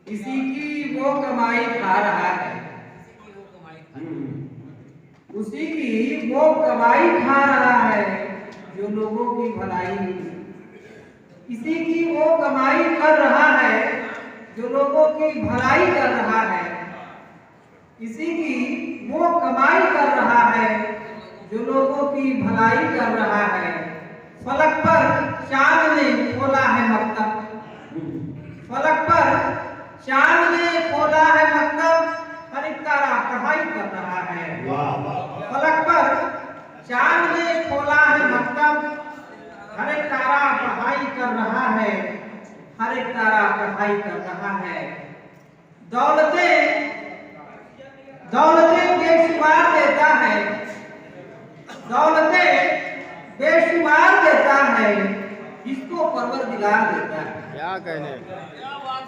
इसी की वो कमाई खा रहा है, उसी की वो कमाई खा रहा है जो लोगों की भलाई, इसी की वो कमाई कर रहा है जो लोगों की भलाई कर रहा है, इसी की वो कमाई कर रहा है जो लोगों की भलाई कर रहा है। फलक पर चांद ने खोला है मकतब, फलक पर चांद ने खोला है मकतब, हर एक तारा पढ़ाई कर रहा है। फलक पर चांद ने खोला है मकतब, हर एक तारा पढ़ाई कर रहा है, हर एक तारा पढ़ाई कर रहा है। दौलतें बेशुमार देता है, दौलतें बेशुमार देता है, जिसको परवरदिगार देता है। क्या कहने,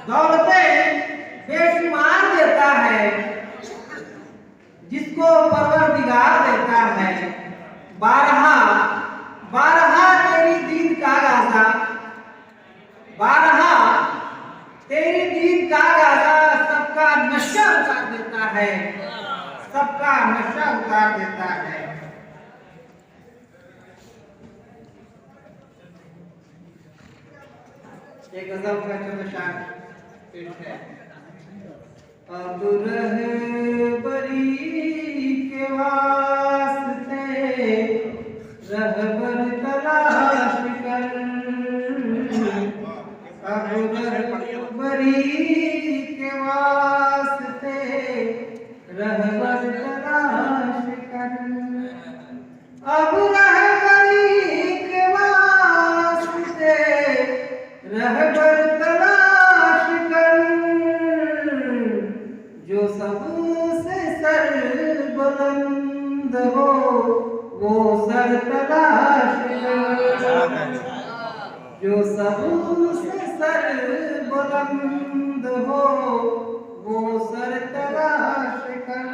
दौलतें बेशुमार देता है, जिसको परवरदिगार देता है। बारहा तेरी दीद का गाजा, बारहा तेरी दीद का गाजा सबका नशा उतार देता है, सबका नशा उतार देता है। एक गजल का चौदह पेश है। अब रहबरी के वास्ते रहबर तलाश कर, अब रहबरी के वास्ते रहबर तलाश कर, अब रहबरी के वास्ते रहबर तलाश कर, जो सबसे सर बुलंद हो वो सर तलाश कर, जो सबसे सर बुलंद हो वो सर तलाश कर।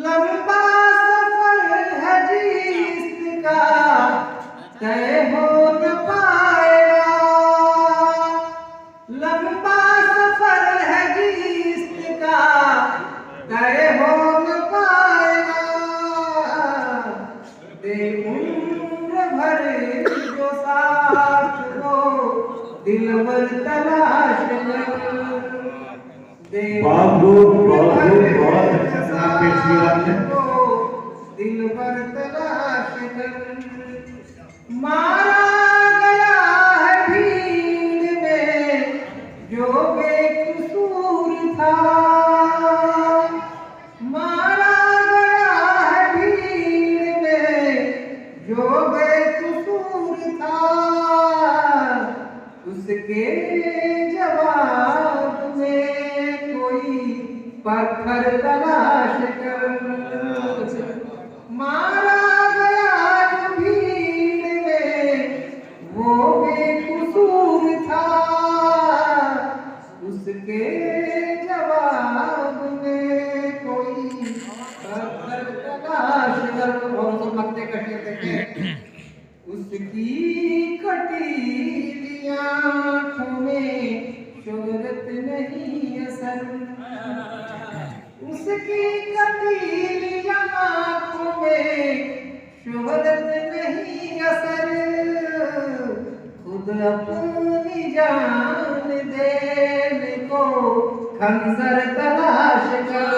लंबा सफर है जिसका तय हो न पाएगा, लंबा सफर है जिसका तय हो न पाएगा, दे उम्र भर जो साथ हो दिलबर तलाश कर, दे उम्र भर जो साथ हो दिलबर तलाश कर। मारा गया है भीड़ में जो बेकसूर था, मारा गया है भीड़ में जो बेकसूर था, उसके जवाब में कोई पत्थर तलाश कर। मारा गया जो भीड़ में वो बेकसूर था, उसके जवाब में कोई पत्थर तलाश कर। और सब मक्ते कटे थे, उसकी कटीली आँखों में शोहरत नहीं असर, उसकी कटीली आँखों में शोहरत नहीं असर, खुद अपनी जान देने को खंजर तलाश कर,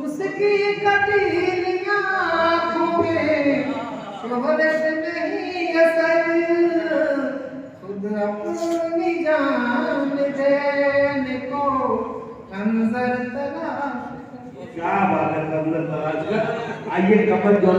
उसकी कटीली आँखों में शोहरत नहीं असर, खुद अपनी जान देने को खंजर तलाश। क्या बात है, कमल तलाश कर। आइए कमल जो